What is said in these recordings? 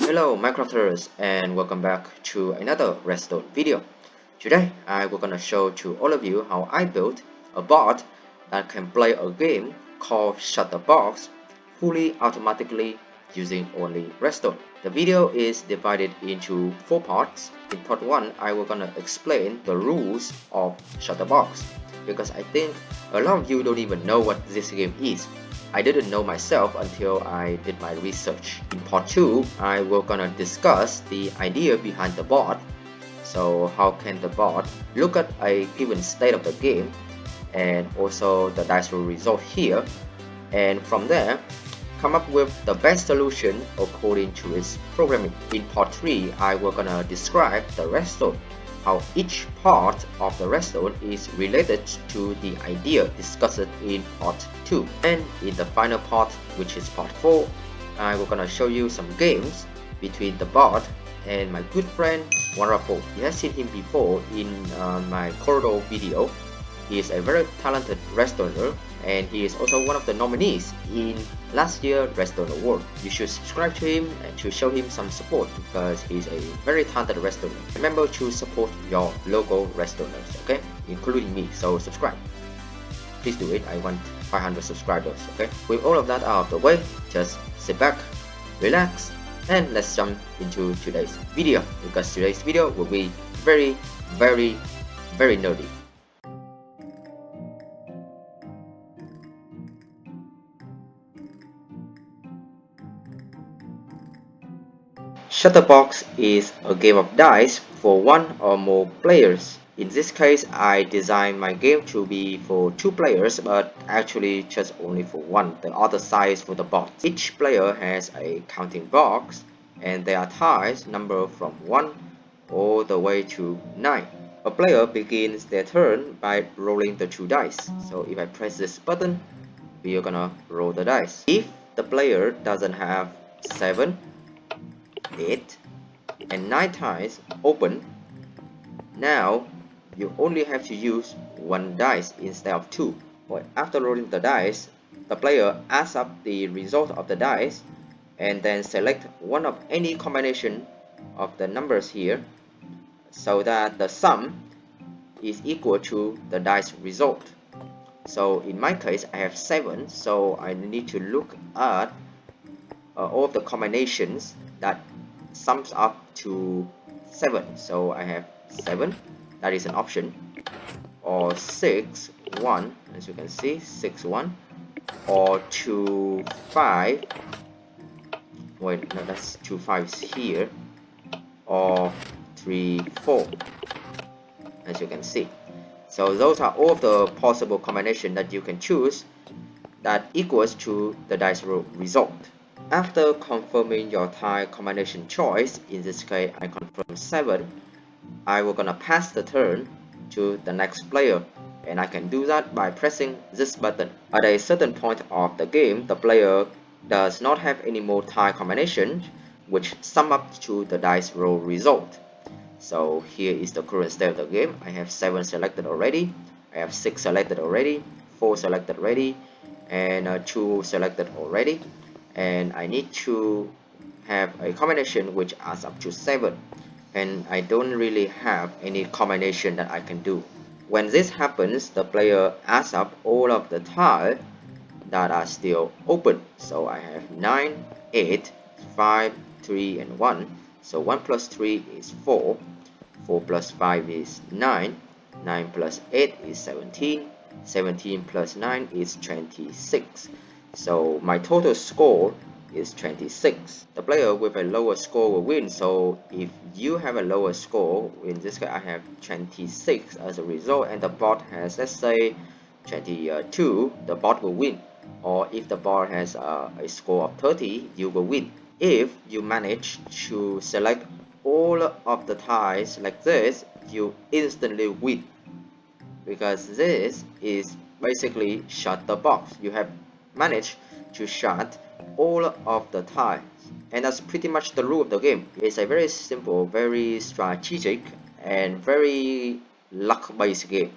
Hello Minecrafters and welcome back to another Redstone video. Today I will gonna show to all of you how I built a bot that can play a game called Shutterbox fully automatically using only Redstone. The video is divided into 4 parts. In part 1 I will gonna explain the rules of Shutterbox because I think a lot of you don't even know what this game is. I didn't know myself until I did my research. In part 2, I will gonna discuss the idea behind the bot. So how can the bot look at a given state of the game and also the dice roll result here, and from there come up with the best solution according to its programming. In part 3, I will gonna describe the redstone, how each part of the redstone is related to the idea discussed in part 2. And in the final part, which is part 4, I will gonna show you some games between the bot and my good friend Wandrappel. You have seen him before in my corridor video. He is a very talented redstoner and he is also one of the nominees in last year's Redstone Award. You should subscribe to him and to show him some support because he's a very talented redstoner. Remember to support your local redstoners, okay? Including me, so subscribe. Please do it, I want 500 subscribers, okay? With all of that out of the way, just sit back, relax, and let's jump into today's video because today's video will be very nerdy. Shutterbox is a game of dice for one or more players. In this case, I designed my game to be for 2 players, but actually just only for 1, the other side is for the bot. Each player has a counting box, and there are tiles numbered from 1 all the way to 9. A player begins their turn by rolling the 2 dice. So if I press this button, we are gonna roll the dice. If the player doesn't have 7, 8 and 9 tiles open, now you only have to use 1 dice instead of 2. But after rolling the dice, the player adds up the result of the dice and then select one of any combination of the numbers here so that the sum is equal to the dice result. So in my case I have 7, so I need to look at all of the combinations that sums up to 7. So I have 7, that is an option, or 6 1, as you can see, 6 1, or 2 5, wait, no, that's 2 5s here, or 3 4, as you can see. So those are all of the possible combination that you can choose that equals to the dice roll result. After confirming your tile combination choice, in this case I confirm 7, I will gonna pass the turn to the next player, and I can do that by pressing this button. At a certain point of the game, the player does not have any more tile combinations which sum up to the dice roll result. So here is the current state of the game. I have 7 selected already, I have 6 selected already, 4 selected already, and 2 selected already, and I need to have a combination which adds up to 7, and I don't really have any combination that I can do. When this happens, the player adds up all of the tiles that are still open. So I have 9, 8, 5, 3 and 1. So 1 plus 3 is 4, 4 plus 5 is 9, 9 plus 8 is 17, 17 plus 9 is 26. So my total score is 26. The player with a lower score will win. So if you have a lower score, in this case I have 26 as a result, and the bot has, let's say, 22, the bot will win. Or if the bot has a score of 30, you will win. If you manage to select all of the tiles like this, you instantly win, because this is basically shut the box. You have managed to shut all of the tiles, and that's pretty much the rule of the game. It's a very simple, very strategic, and very luck based game.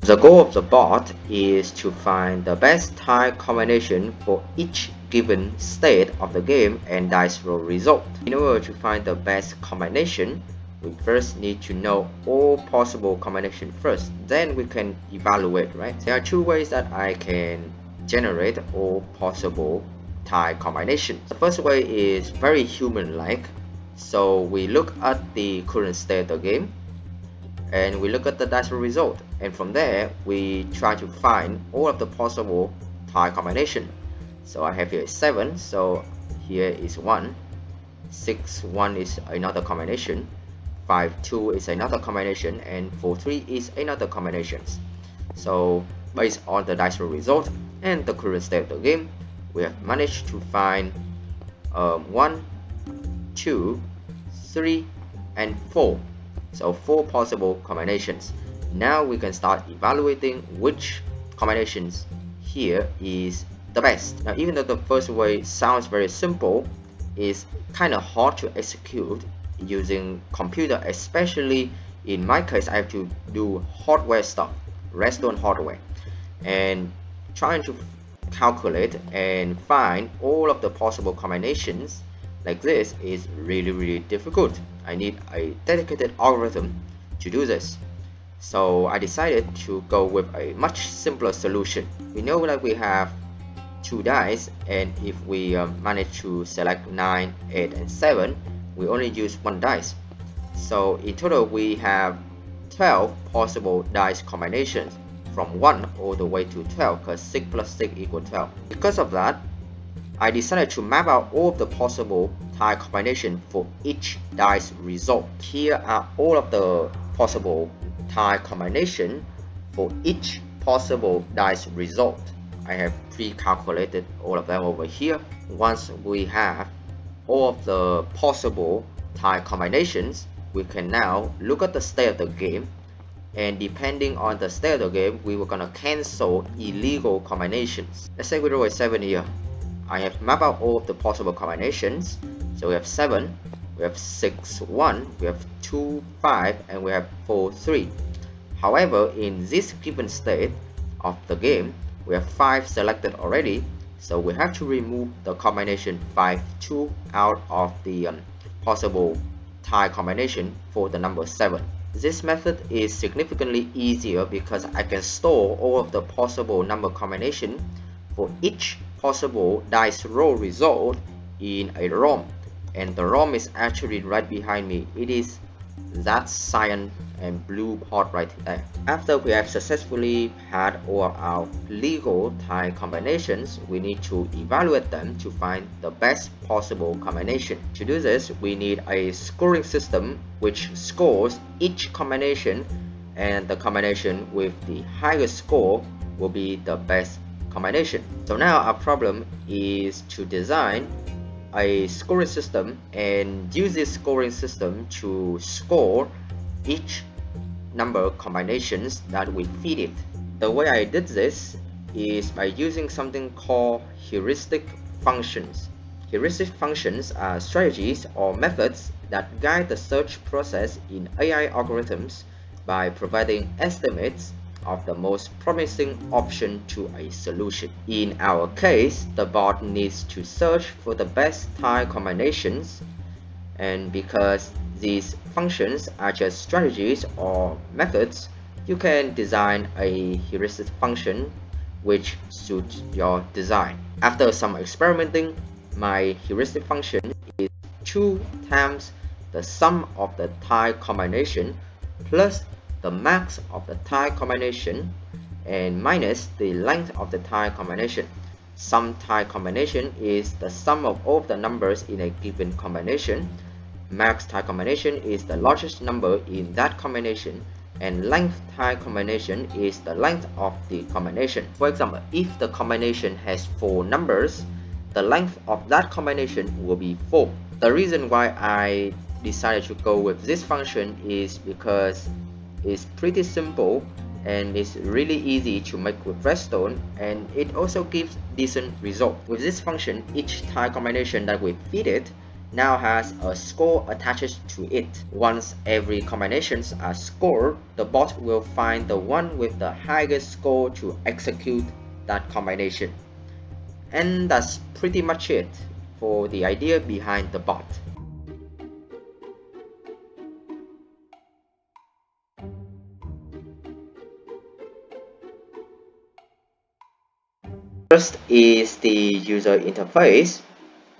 The goal of the bot is to find the best tile combination for each given state of the game and dice roll result. In order to find the best combination, we first need to know all possible combinations first, then we can evaluate, right? There are two ways that I can generate all possible tile combinations. The first way is very human-like, so we look at the current state of the game and we look at the dice roll result, and from there we try to find all of the possible tile combination. So I have here 7, so here is 1, 6 1 is another combination, 5 2 is another combination, and 4 3 is another combination. So based on the dice roll result and the current state of the game, we have managed to find 1 2 3 and 4. So 4 possible combinations. Now we can start evaluating which combinations here is the best. Now even though the first way sounds very simple, it's kind of hard to execute using computer, especially in my case I have to do hardware stuff, Redstone hardware, and trying to calculate and find all of the possible combinations like this is really difficult. I need a dedicated algorithm to do this. So I decided to go with a much simpler solution. We know that we have 2 dice, and if we manage to select 9, 8 and 7, we only use 1 dice. So in total we have 12 possible dice combinations from 1 all the way to 12, because 6 plus 6 equals 12. Because of that, I decided to map out all of the possible tile combination for each dice result. Here are all of the possible tile combination for each possible dice result. I have pre-calculated all of them over here. Once we have all of the possible tile combinations, we can now look at the state of the game, and depending on the state of the game, we were gonna cancel illegal combinations. Let's say we roll a 7 here. I have mapped out all of the possible combinations. So we have 7, we have 6 1, we have 2 5, and we have 4 3. However, in this given state of the game, we have 5 selected already, so we have to remove the combination 5 2 out of the possible tile combination for the number 7. This method is significantly easier because I can store all of the possible number combination for each possible dice roll result in a ROM, and the ROM is actually right behind me. It is that cyan and blue part right there. After we have successfully had all of our legal tile combinations, we need to evaluate them to find the best possible combination. To do this, we need a scoring system which scores each combination, and the combination with the highest score will be the best combination. So now our problem is to design a scoring system and use this scoring system to score each number combinations that we feed it. The way I did this is by using something called heuristic functions. Heuristic functions are strategies or methods that guide the search process in AI algorithms by providing estimates of the most promising option to a solution. In our case, the bot needs to search for the best tile combinations, and because these functions are just strategies or methods, you can design a heuristic function which suits your design. After some experimenting, my heuristic function is 2 times the sum of the tile combination plus the max of the tile combination and minus the length of the tile combination. Sum tile combination is the sum of all of the numbers in a given combination. Max tile combination is the largest number in that combination, and length tile combination is the length of the combination. For example, if the combination has 4 numbers, the length of that combination will be 4. The reason why I decided to go with this function is because it's pretty simple and it's really easy to make with Redstone, and it also gives decent result. With this function, each tile combination that we feed it now has a score attached to it. Once every combinations are scored, the bot will find the one with the highest score to execute that combination. And that's pretty much it for the idea behind the bot. First is the user interface.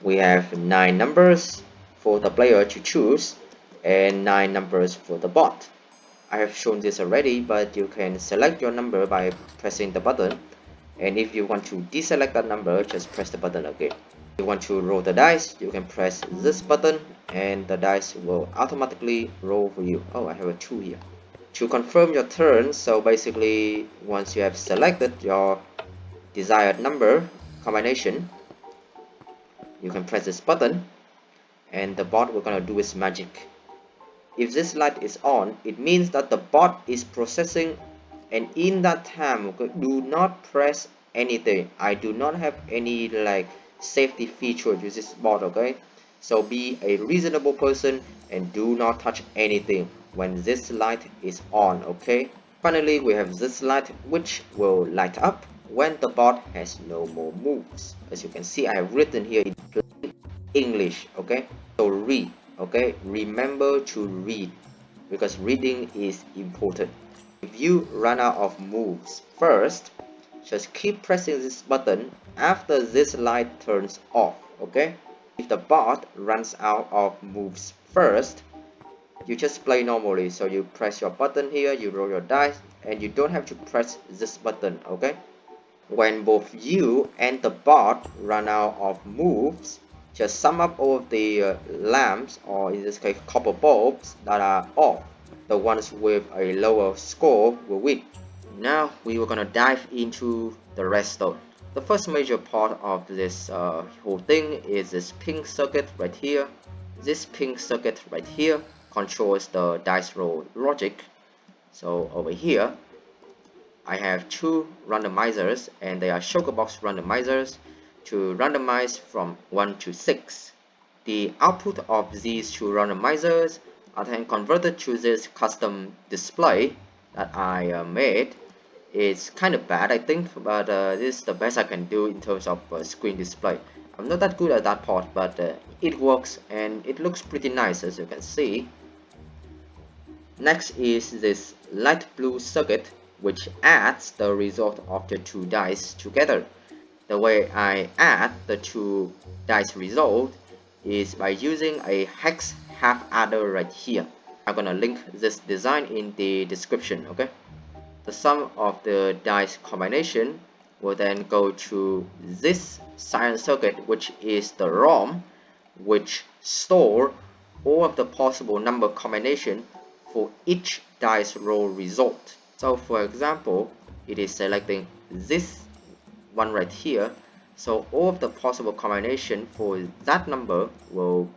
We have 9 numbers for the player to choose and 9 numbers for the bot. I have shown this already, but you can select your number by pressing the button, and if you want to deselect that number, just press the button again. If you want to roll the dice, you can press this button and the dice will automatically roll for you. Oh, I have a 2 here. To confirm your turn, so basically once you have selected your desired number combination, you can press this button and the bot will gonna do its magic. If this light is on, it means that the bot is processing, and in that time do not press anything. I do not have any like safety feature to this bot, okay? So be a reasonable person and do not touch anything when this light is on, okay? Finally, we have this light which will light up when the bot has no more moves. As you can see, I have written here in plain English, okay? So read, okay? Remember to read because reading is important. If you run out of moves first, just keep pressing this button after this light turns off, okay? If the bot runs out of moves first, you just play normally. So you press your button here, you roll your dice, and you don't have to press this button, okay? When both you and the bot run out of moves, just sum up all of the lamps, or in this case copper bulbs, that are off. The ones with a lower score will win. Now we were gonna dive into the redstone. The first major part of this whole thing is this pink circuit right here. This pink circuit right here controls the dice roll logic. So over here I have 2 randomizers, and they are sugar box randomizers to randomize from 1 to 6. The output of these 2 randomizers are then converted to this custom display that I made. It's kind of bad, I think, but this is the best I can do in terms of screen display. I'm not that good at that part, but it works and it looks pretty nice, as you can see. Next is this light blue circuit, which adds the result of the 2 dice together. The way I add the 2 dice result is by using a hex half adder right here. I'm gonna link this design in the description, okay? The sum of the dice combination will then go to this cyan circuit, which is the ROM, which store all of the possible number combination for each dice roll result. So for example, it is selecting this one right here, so all of the possible combination for that number will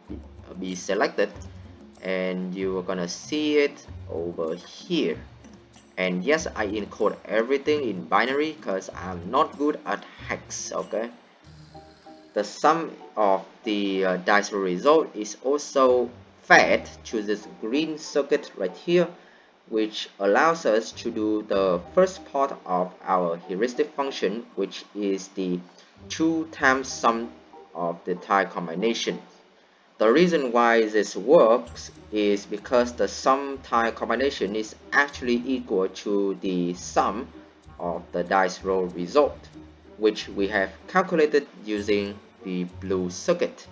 be selected, and you are gonna see it over here. And yes, I encode everything in binary because I'm not good at hex, okay? The sum of the dice roll result is also fed to this green circuit right here, which allows us to do the first part of our heuristic function, which is the 2 times sum of the tile combination. The reason why this works is because the sum tile combination is actually equal to the sum of the dice roll result, which we have calculated using the blue circuit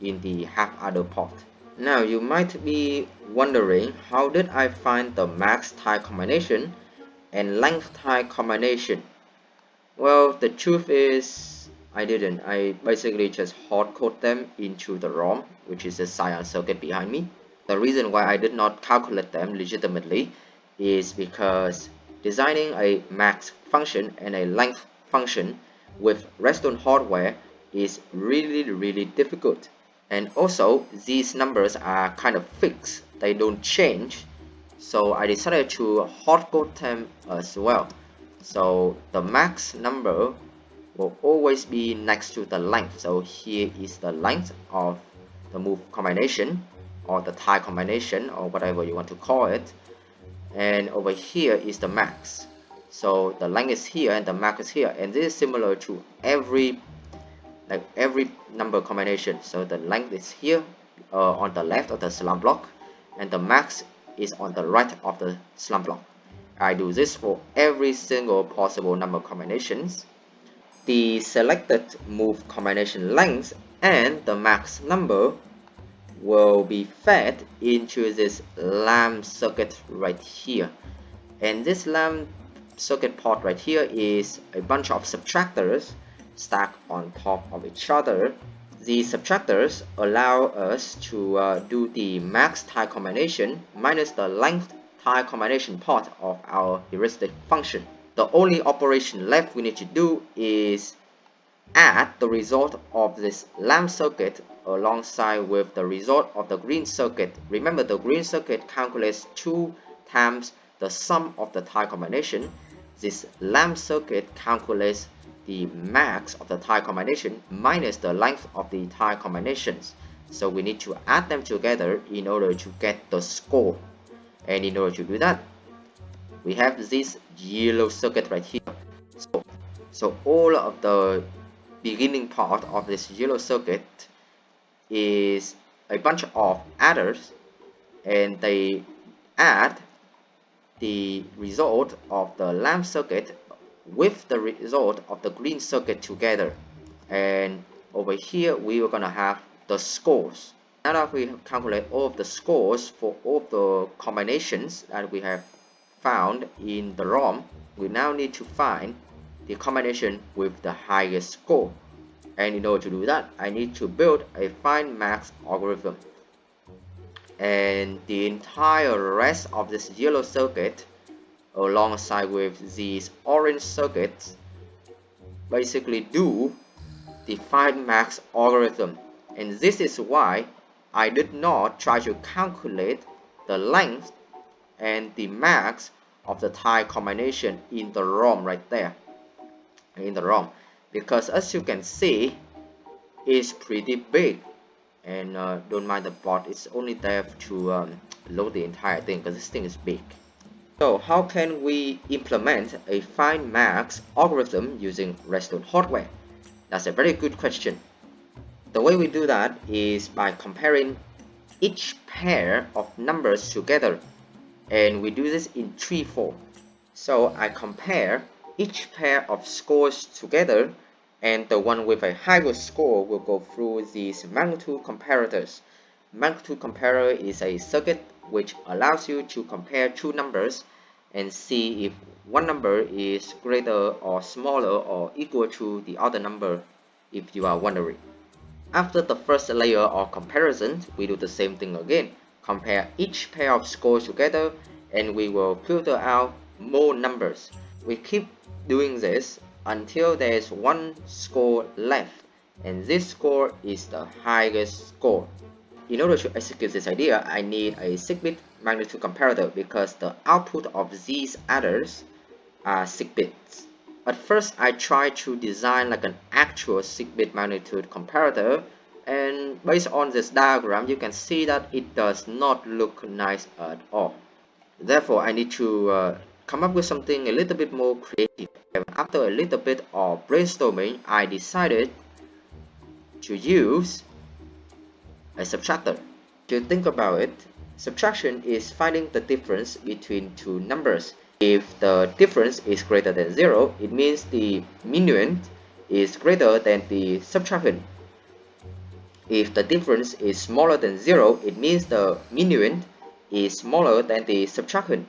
in the half adder part. Now you might be wondering, how did I find the max tile combination and length tile combination? Well, the truth is I didn't. I basically just hard code them into the ROM, which is the cyan circuit behind me. The reason why I did not calculate them legitimately is because designing a max function and a length function with Redstone hardware is really difficult. And also, these numbers are kind of fixed, they don't change. So I decided to hard code them as well. So the max number will always be next to the length. So here is the length of the move combination or the tile combination or whatever you want to call it, and over here is the max. So the length is here and the max is here, and this is similar to every number combination. So the length is here on the left of the slump block, and the max is on the right of the slump block. I do this for every single possible number combinations. The selected move combination length and the max number will be fed into this lamp circuit right here, and this lamp circuit port right here is a bunch of subtractors stacked on top of each other. These subtractors allow us to do the max tile combination minus the length tile combination part of our heuristic function. The only operation left we need to do is add the result of this lamp circuit alongside with the result of the green circuit. Remember, the green circuit calculates 2 times the sum of the tile combination. This lamp circuit calculates the max of the tile combination minus the length of the tile combinations. So we need to add them together in order to get the score. And in order to do that, we have this yellow circuit right here. So all of the beginning part of this yellow circuit is a bunch of adders, and they add the result of the lamp circuit with the result of the green circuit together, and over here we are gonna have the scores. Now that we have calculated all of the scores for all of the combinations that we have found in the ROM, we now need to find the combination with the highest score. And in order to do that, I need to build a find max algorithm. And the entire rest of this yellow circuit alongside with these orange circuits basically do the find max algorithm. And this is why I did not try to calculate the length and the max of the tile combination in the ROM right there, in the ROM, because as you can see, it's pretty big. And don't mind the bot, it's only there to load the entire thing because this thing is big. So how can we implement a find max algorithm using Redstone hardware? That's a very good question. The way we do that is by comparing each pair of numbers together, and we do this in 3 forms. So I compare each pair of scores together, and the one with a higher score will go through these magnitude comparators. Magnitude comparator is a circuit which allows you to compare 2 numbers and see if one number is greater or smaller or equal to the other number, if you are wondering. After the first layer of comparison, we do the same thing again. Compare each pair of scores together, and we will filter out more numbers. We keep doing this until there is one score left, and this score is the highest score. In order to execute this idea, I need a 6-bit magnitude comparator because the output of these adders are 6 bits. At first, I tried to design like an actual 6-bit magnitude comparator, and based on this diagram, you can see that it does not look nice at all. Therefore, I need to come up with something a little bit more creative. And after a little bit of brainstorming, I decided to use a subtractor. To think about it, subtraction is finding the difference between 2 numbers. If the difference is greater than 0, it means the minuend is greater than the subtrahend. If the difference is smaller than 0, it means the minuend is smaller than the subtrahend.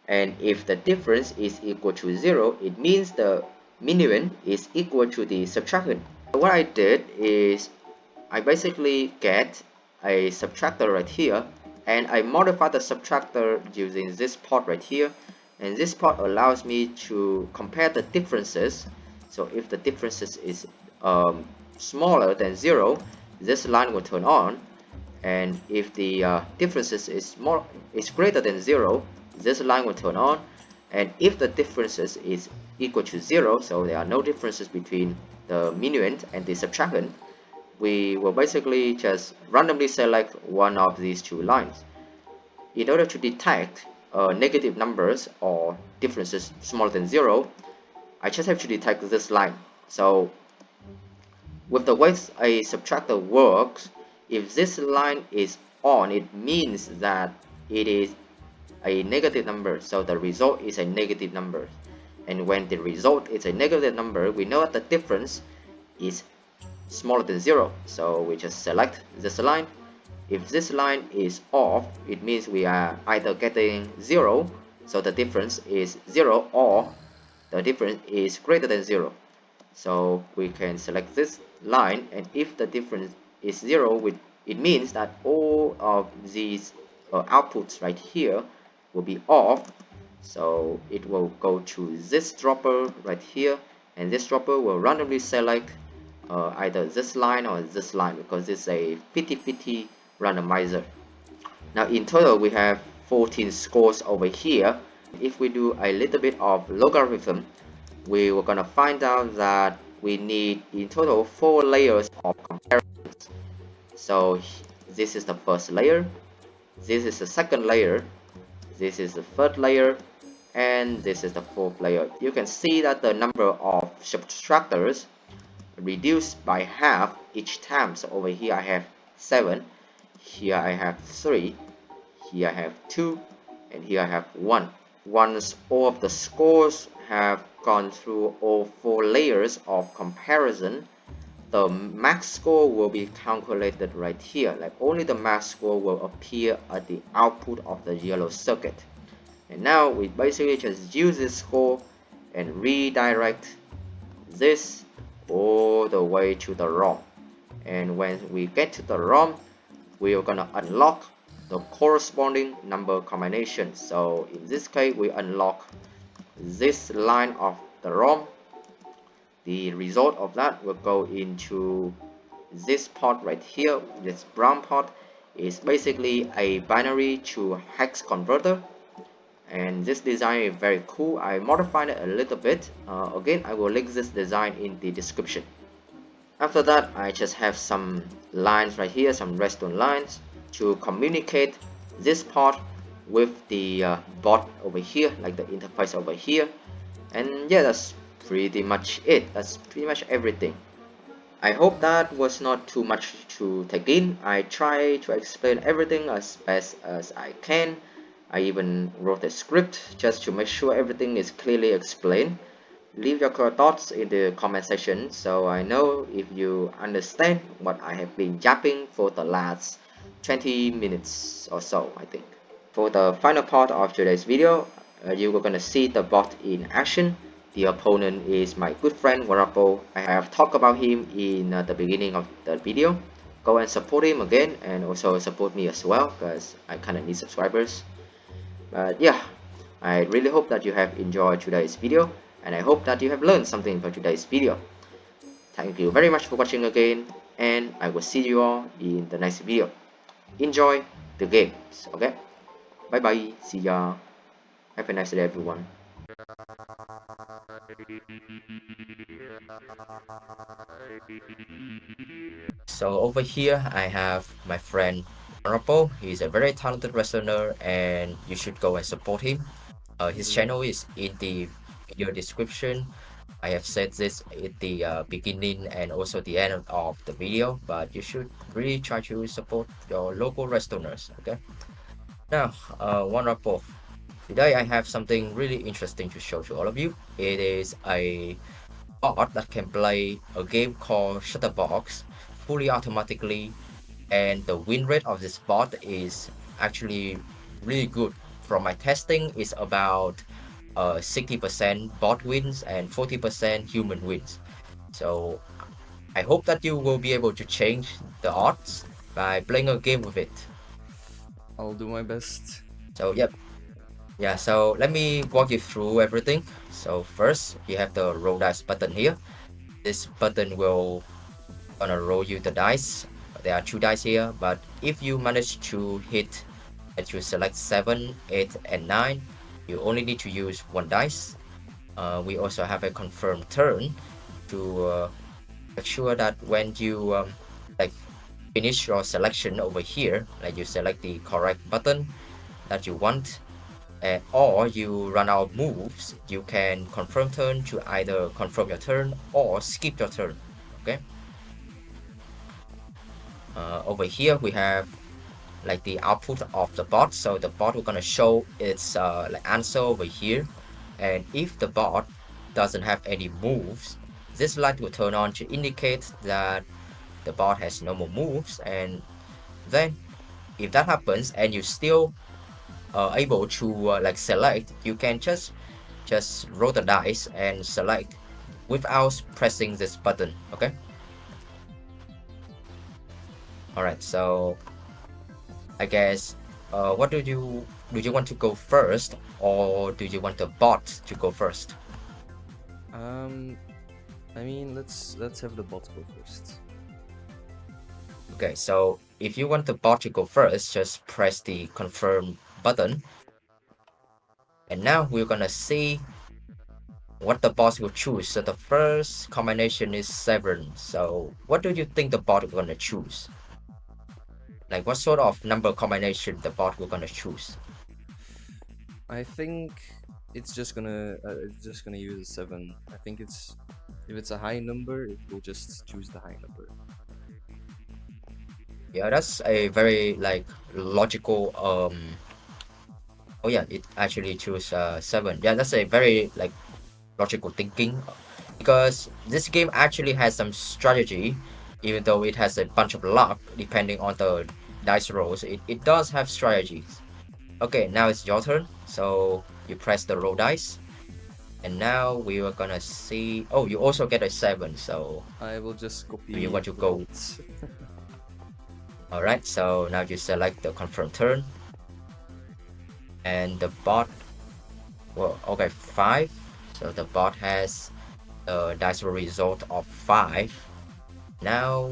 And if the difference is equal to 0, it means the minuend is equal to the subtrahend. What I did is I basically get a subtractor right here, and I modify the subtractor using this port right here, and this port allows me to compare the differences. So if the differences is smaller than 0, this line will turn on, and if the differences is greater than 0, this line will turn on, and if the differences is equal to 0, so there are no differences between the minuend and the subtrahend, we will basically just randomly select one of these two lines. In order to detect negative numbers or differences smaller than 0, I just have to detect this line. So with the way a subtractor works, if this line is on, it means that it is a negative number, so the result is a negative number. And when the result is a negative number, we know that the difference is smaller than 0, so we just select this line. If this line is off, it means we are either getting 0, so the difference is 0, or the difference is greater than 0. So we can select this line, and if the difference is 0, it means that all of these outputs right here will be off. So it will go to this dropper right here, and this dropper will randomly select either this line or this line, because it's a 50-50 randomizer. Now in total we have 14 scores over here. If we do a little bit of logarithm, we were gonna find out that we need in total 4 layers of comparisons. So this is the first layer, this is the second layer, this is the third layer, and this is the fourth layer. You can see that the number of subtractors reduced by half each time. So over here I have 7, here I have 3, here I have 2, and here I have 1. Once all of the scores have gone through all 4 layers of comparison, the max score will be calculated right here. Like only the max score will appear at the output of the yellow circuit. And now we basically just use this score and redirect this all the way to the ROM. And when we get to the ROM, we are gonna unlock the corresponding number combination. So in this case, we unlock this line of the ROM. The result of that will go into this port right here. This brown port is basically a binary to hex converter, and this design is very cool. I modified it a little bit. Again, I will link this design in the description. After that, I just have some lines right here, some redstone lines to communicate this part with the bot over here, like the interface over here. And yeah, that's pretty much it. That's pretty much everything. I hope that was not too much to take in. I try to explain everything as best as I can. I even wrote a script just to make sure everything is clearly explained. Leave your thoughts in the comment section so I know if you understand what I have been yapping for the last 20 minutes or so, I think. For the final part of today's video, you are gonna see the bot in action. The opponent is my good friend Wandrappel. I have talked about him in the beginning of the video. Go and support him again, and also support me as well, because I kinda need subscribers. But yeah, I really hope that you have enjoyed today's video, and I hope that you have learned something from today's video. Thank you very much for watching again, and I will see you all in the next video. Enjoy the games, okay? Bye bye, see ya. Have a nice day, everyone. So over here I have my friend Wandrappel. He's a very talented wrestler, and you should go and support him. His channel is in the video description. I have said this at the beginning and also the end of the video, but you should really try to support your local wrestlers. Okay. Now, Wandrappel, today I have something really interesting to show to all of you. It is a bot that can play a game called Shutterbox fully automatically, and the win rate of this bot is actually really good. From my testing, it's about 60% bot wins and 40% human wins. So I hope that you will be able to change the odds by playing a game with it. I'll do my best. So yep. Yeah, so let me walk you through everything. So first, you have the roll dice button here. This button will gonna roll you the dice. There are 2 dice here, but if you manage to hit that you select 7, 8, and 9, you only need to use 1 dice. We also have a confirmed turn to make sure that when you like finish your selection over here, like you select the correct button that you want, or you run out of moves, you can confirm turn to either confirm your turn or skip your turn. Okay. Over here we have like the output of the bot. So the bot will gonna show its like answer over here, and if the bot doesn't have any moves, this light will turn on to indicate that the bot has no more moves. And then if that happens and you still able to like select, you can just roll the dice and select without pressing this button. Okay. All right, so I guess what do you want to go first, or do you want the bot to go first? Um, I mean, let's have the bot go first. Okay, so if you want the bot to go first, just press the confirm button. And now we're gonna see what the bot will choose. So the first combination is 7. So what do you think the bot is gonna choose? Like what sort of number combination the bot will gonna choose? I think it's just gonna use a 7. I think if it's a high number, it will just choose the high number. Yeah, that's a very like logical oh yeah, it actually choose 7. Yeah, that's a very like logical thinking, because this game actually has some strategy. Even though it has a bunch of luck depending on the dice rolls, it does have strategies. Okay, now it's your turn, so you press the roll dice, and now we are gonna see. Oh, you also get a 7, so I will just do you copy want to the go? bot. All right, so now you select the confirm turn, and the bot, well, okay, 5. So the bot has a dice roll result of 5. Now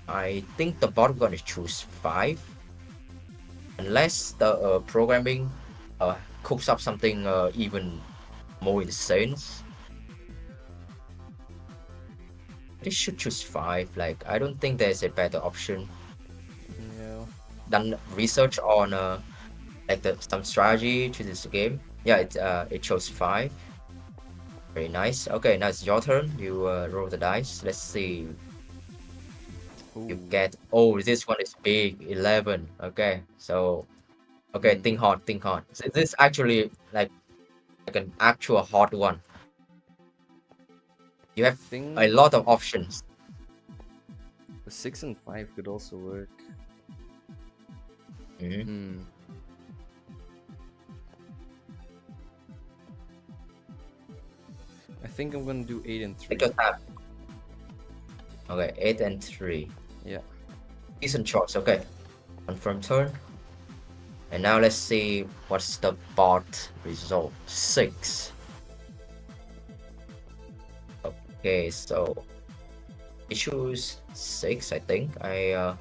I think the bot gonna choose 5, unless the programming cooks up something even more insane. They should choose 5. Like I don't think there's a better option. Yeah. Done research on like some strategy to this game. Yeah, it chose 5. Very nice. Okay, now it's your turn. You roll the dice. Let's see. You Ooh. get, oh, this one is big, 11. Okay, so okay, Hmm. think hard, think hard. So this actually like an actual hard one. You I have a think lot of options. a 6 and 5 could also work. Mhm. Hmm. I think I'm gonna do 8 and Take 3. your time. Okay, 8 and 3. Yeah. Decent choice. Okay, confirm turn. And now let's see what's the bot result. 6. Okay, so I choose 6. I think I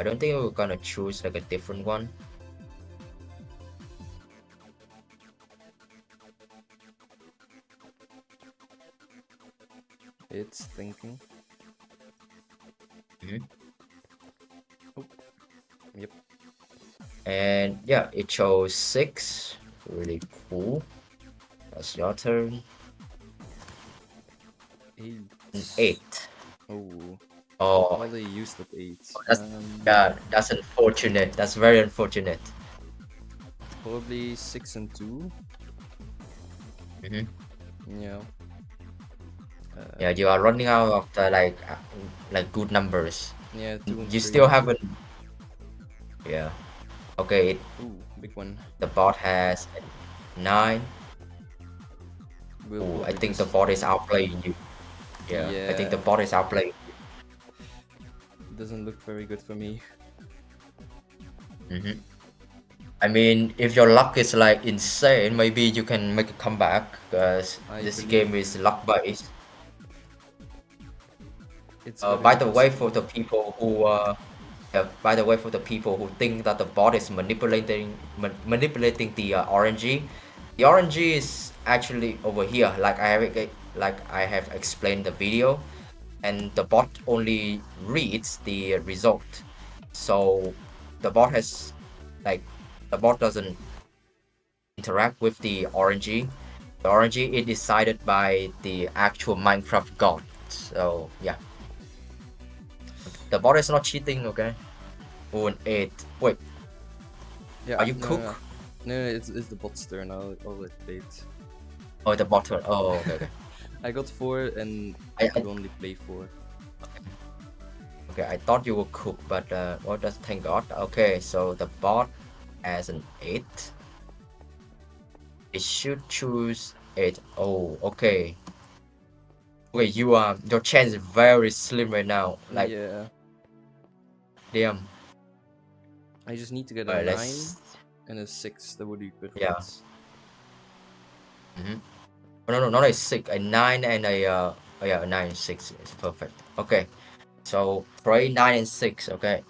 don't think we're gonna choose like a different one. It's thinking. Mhm. Oh. Yep. And yeah, it chose 6. Really cool. That's your turn. 8. 8. Oh. Oh, Well, they used that 8. that's, yeah, that's unfortunate. That's very unfortunate. Probably 6 and 2. Mhm. Yeah. Yeah, you are running out of the like good numbers. Yeah, 2 and You 3. still haven't. Yeah. Okay, Ooh, big one. the bot has 9. We'll Oh, I probably think the just. bot is outplaying you. Yeah, I think the Yeah. bot is outplaying Doesn't look very good for me. you. I mean, if your luck is like insane, maybe you can make a comeback, because I this believe game is luck based. it's By very the way, for possible. the people who by the way, for the people who think that the bot is manipulating the RNG, the RNG is actually over here. Like I have explained in the video. and the bot only reads the result. So the bot has like the bot doesn't interact with the RNG. The RNG is decided by the actual Minecraft god. So yeah, the bot is not cheating. Okay. Oh, an 8. Wait, Yeah, are you no, no, cook? no, it's the bot's turn. I'll let plate. Oh, the bot. Oh, okay, okay. I got 4 and I, I you only play 4. okay. I thought you were cook, but well, that's thank God. Okay, so the bot has an 8. It should choose 8. Oh, okay. Okay, your chance is very slim right now. Like, Yeah, damn. I just need to get a Alright, 9 let's. and a 6. That would be Yeah. perfect. Mm-hmm. Oh, no, no, not a 6. A 9 and a oh yeah, a 9 and 6 is perfect. Okay, so pray 9 and 6. Okay,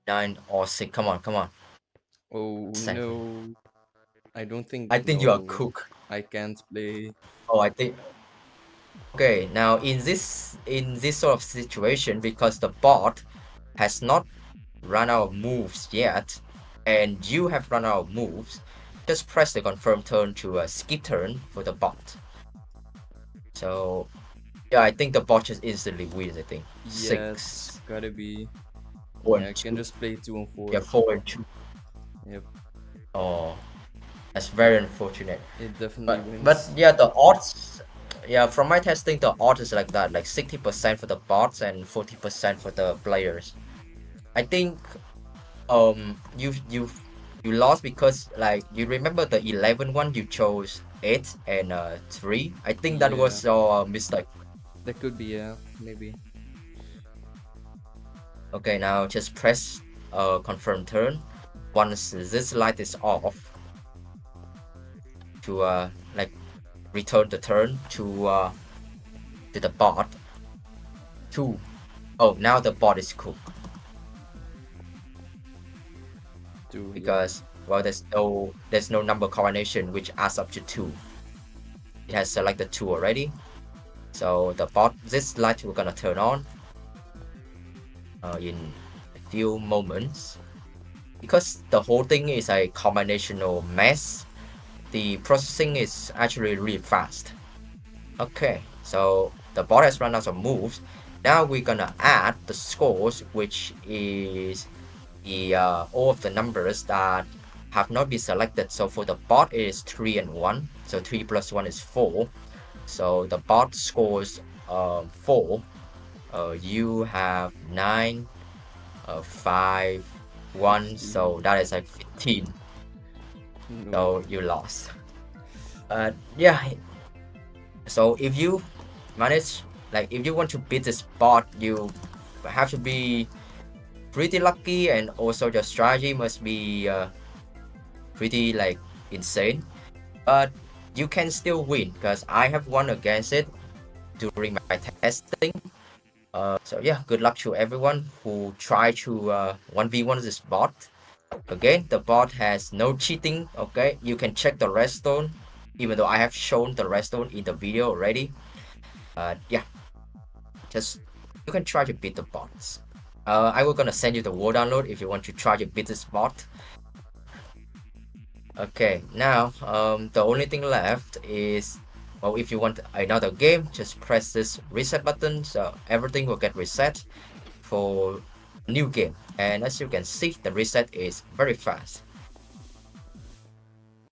9 or 6. Come on, come on. Oh 7. no, I don't think I think you are no. cook. I can't play. Oh, I think. Okay, now in this sort of situation, because the bot has not run out of moves yet, and you have run out of moves, just press the confirm turn to skip turn for the bot. So yeah, I think the bot just instantly wins. I think Yes, 6, gotta be. 4 Yeah, I and can 2. just play 2 and Yeah, 4. 4 and 2. Yep, Oh, that's very unfortunate. it definitely But wins. yeah, the odds. Yeah, from my testing, the odds is like that, like 60% for the bots and 40% for the players. I think you lost because like you remember the 11 one you chose 8 and 3. I think that Yeah, was your mistake. that could be, yeah, maybe. Okay, now just press confirm turn once this light is off to like return the turn to the bot. 2. Oh, now the bot is cooked 2, yep. because well there's no number combination which adds up to 2. It has selected 2 already. So the bot, this light we're gonna turn on in a few moments. Because the whole thing is a combinational mess, the processing is actually really fast. Okay, so the bot has run out of moves. Now we're gonna add the scores, which is the all of the numbers that have not been selected. So for the bot it is 3 and 1. So 3 plus 1 is 4. So the bot scores 4. You have 9, 5, 1. 15. So that is like 15. No. So you lost. Yeah. So if you manage, like if you want to beat this bot, you have to be pretty lucky, and also your strategy must be pretty like insane. But you can still win because I have won against it during my testing. So yeah, good luck to everyone who try to 1v1 this bot. Again, the bot has no cheating. Okay, you can check the redstone, even though I have shown the redstone in the video already. Yeah, just you can try to beat the bots. I will gonna send you the war download if you want to try to beat this bot. Okay, now the only thing left is, well, if you want another game, just press this reset button, so everything will get reset for a new game. And as you can see, the reset is very fast.